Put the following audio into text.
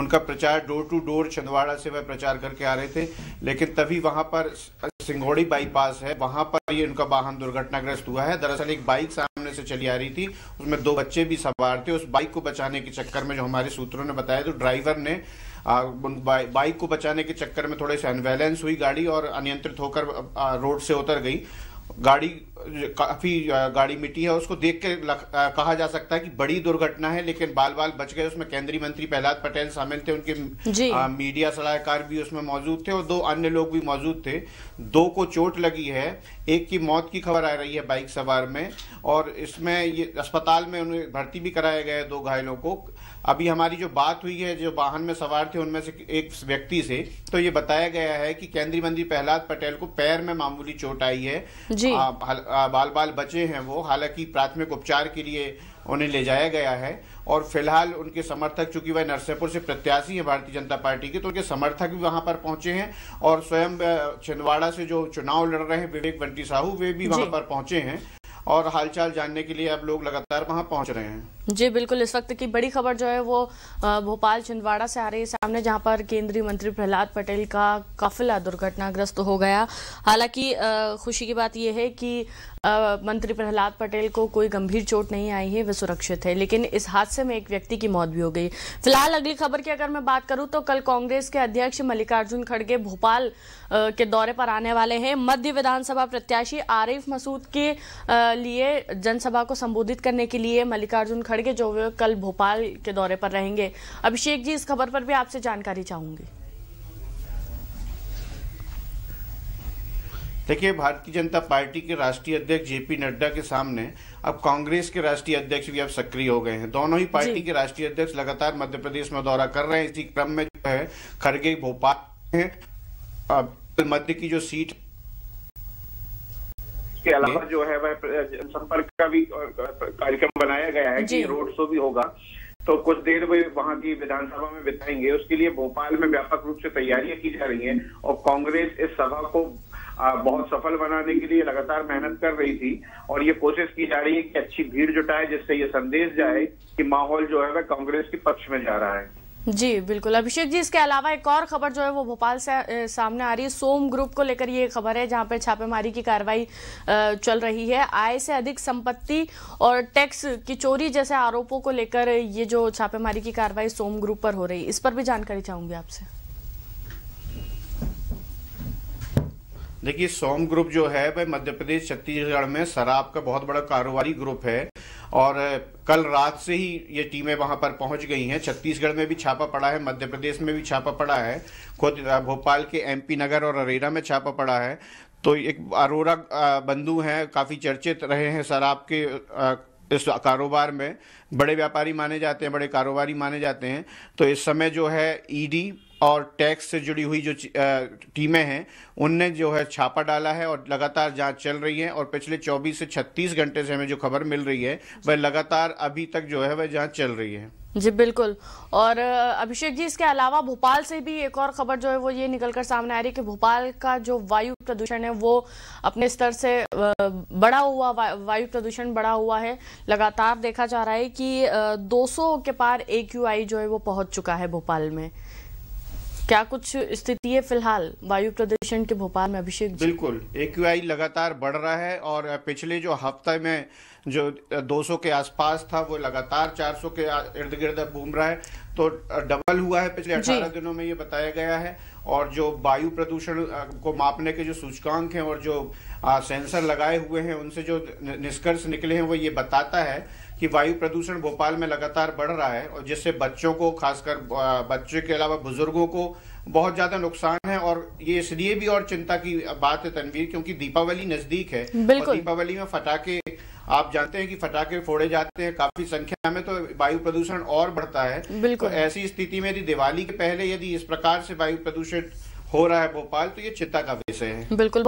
उनका प्रचार door to door Chhindwara से वह प्रचार करके आ रहे थे, लेकिन तभी वहां पर सिंघोड़ी बाईपास है, वहां पर ये उनका वाहन दुर्घटनाग्रस्त हुआ है। दरअसल एक बाइक सामने से चली आ रही थी, उसमें 2 बच्चे भी सवार थे। उस बाइक को बचाने के चक्कर में, जो हमारे सूत्रों ने बताया, तो ड्राइवर ने बाइक को बचाने के चक्कर में थोड़े से अनबैलेंस हुई गाड़ी और अनियंत्रित होकर रोड से उतर गई। गाड़ी मिट्टी है, उसको देख के कहा जा सकता है कि बड़ी दुर्घटना है, लेकिन बाल बाल बच गए। उसमें केंद्रीय मंत्री प्रहलाद पटेल शामिल थे, उनके मीडिया सलाहकार भी उसमें मौजूद थे और 2 अन्य लोग भी मौजूद थे। 2 को चोट लगी है, एक की मौत की खबर आ रही है बाइक सवार में, और इसमें ये अस्पताल में उन्हें भर्ती भी कराया गया है 2 घायलों को। अभी हमारी जो बात हुई है जो वाहन में सवार थे उनमें से एक व्यक्ति से, तो ये बताया गया है कि केंद्रीय मंत्री प्रहलाद पटेल को पैर में मामूली चोट आई है, बाल बाल बचे हैं वो। हालांकि प्राथमिक उपचार के लिए उन्हें ले जाया गया है और फिलहाल उनके समर्थक, चूंकि वह नरसिंहपुर से प्रत्याशी है भारतीय जनता पार्टी के, तो उनके समर्थक भी वहां पर पहुंचे हैं और स्वयं छिंदवाड़ा से जो चुनाव लड़ रहे हैं विवेक बंटी साहू, वे भी वहां पर पहुंचे हैं और हालचाल जानने के लिए अब लोग लगातार वहां पहुंच रहे हैं। जी बिल्कुल, इस वक्त की बड़ी खबर जो है वो भोपाल छिंदवाड़ा से आ रही है सामने, जहां पर केंद्रीय मंत्री प्रहलाद पटेल का काफिला दुर्घटनाग्रस्त हो गया। हालांकि खुशी की बात यह है कि मंत्री प्रहलाद पटेल को कोई गंभीर चोट नहीं आई है, वे सुरक्षित है, लेकिन इस हादसे में एक व्यक्ति की मौत भी हो गई। फिलहाल अगली खबर की अगर मैं बात करूं तो कल कांग्रेस के अध्यक्ष मल्लिकार्जुन खड़गे भोपाल के दौरे पर आने वाले हैं। मध्य विधानसभा प्रत्याशी आरिफ मसूद के लिए जनसभा को संबोधित करने के लिए मल्लिकार्जुन खड़गे जो कल भोपाल के दौरे पर रहेंगे। अभिषेक जी, इस खबर पर भी आपसे जानकारी चाहूंगी। देखिए, भारतीय जनता पार्टी के राष्ट्रीय अध्यक्ष जेपी नड्डा के सामने अब कांग्रेस के राष्ट्रीय अध्यक्ष भी अब सक्रिय हो गए हैं। दोनों ही पार्टी के राष्ट्रीय अध्यक्ष लगातार मध्य प्रदेश में दौरा कर रहे हैं। इसी क्रम में जो है खड़गे भोपाल है, मध्य की जो सीट के अलावा जो है वह संपर्क का भी कार्यक्रम बनाया गया है कि रोड शो भी होगा, तो कुछ देर वे वहां की विधानसभा में बिताएंगे। उसके लिए भोपाल में व्यापक रूप से तैयारियां की जा रही हैं और कांग्रेस इस सभा को बहुत सफल बनाने के लिए लगातार मेहनत कर रही थी और ये कोशिश की जा रही है कि अच्छी भीड़ जुटाए, जिससे ये संदेश जाए कि माहौल जो है वह कांग्रेस के पक्ष में जा रहा है। जी बिल्कुल अभिषेक जी, इसके अलावा एक और खबर जो है वो भोपाल से सामने आ रही है। सोम ग्रुप को लेकर ये खबर है, जहां पे छापेमारी की कार्रवाई चल रही है। आय से अधिक संपत्ति और टैक्स की चोरी जैसे आरोपों को लेकर ये जो छापेमारी की कार्रवाई सोम ग्रुप पर हो रही है, इस पर भी जानकारी चाहूंगी आपसे। देखिए, सोम ग्रुप जो है वह मध्य प्रदेश छत्तीसगढ़ में शराब का बहुत बड़ा कारोबारी ग्रुप है और कल रात से ही ये टीमें वहां पर पहुंच गई हैं। छत्तीसगढ़ में भी छापा पड़ा है, मध्य प्रदेश में भी छापा पड़ा है, खुद भोपाल के एमपी नगर और अरेरा में छापा पड़ा है। तो एक अरोरा बंधु हैं, काफी चर्चित रहे हैं शराब के इस कारोबार में, बड़े व्यापारी माने जाते हैं, बड़े कारोबारी माने जाते हैं। तो इस समय जो है ईडी और टैक्स से जुड़ी हुई जो टीमें हैं उनने जो है छापा डाला है और लगातार जांच चल रही है और पिछले 24 से 36 घंटे से हमें जो खबर मिल रही है वह लगातार अभी तक जो है वह जांच चल रही है। जी बिल्कुल। और अभिषेक जी, इसके अलावा भोपाल से भी एक और खबर जो है वो ये निकलकर सामने आ रही है कि भोपाल का जो वायु प्रदूषण है वो अपने स्तर से वायु प्रदूषण बढ़ा हुआ है। लगातार देखा जा रहा है कि 200 के पार AQI जो है वो पहुंच चुका है भोपाल में। क्या कुछ स्थिति है फिलहाल वायु प्रदूषण के भोपाल में अभिषेक जी? बिल्कुल, AQI लगातार बढ़ रहा है और पिछले जो हफ्ते में जो 200 के आसपास था वो लगातार 400 के इर्द गिर्द घूम रहा है, तो डबल हुआ है पिछले 18 दिनों में, ये बताया गया है। और जो वायु प्रदूषण को मापने के जो सूचकांक हैं और जो सेंसर लगाए हुए हैं उनसे जो निष्कर्ष निकले हैं वो ये बताता है कि वायु प्रदूषण भोपाल में लगातार बढ़ रहा है और जिससे बच्चों को, खासकर बच्चों के अलावा बुजुर्गों को बहुत ज्यादा नुकसान है। और ये इसलिए भी और चिंता की बात है तनवीर, क्योंकि दीपावली नजदीक है और दीपावली में फटाके, आप जानते हैं कि फटाके फोड़े जाते हैं काफी संख्या में, तो वायु प्रदूषण और बढ़ता है। तो ऐसी स्थिति में यदि दिवाली के पहले यदि इस प्रकार से वायु प्रदूषित हो रहा है भोपाल, तो ये चिंता का विषय है। बिल्कुल।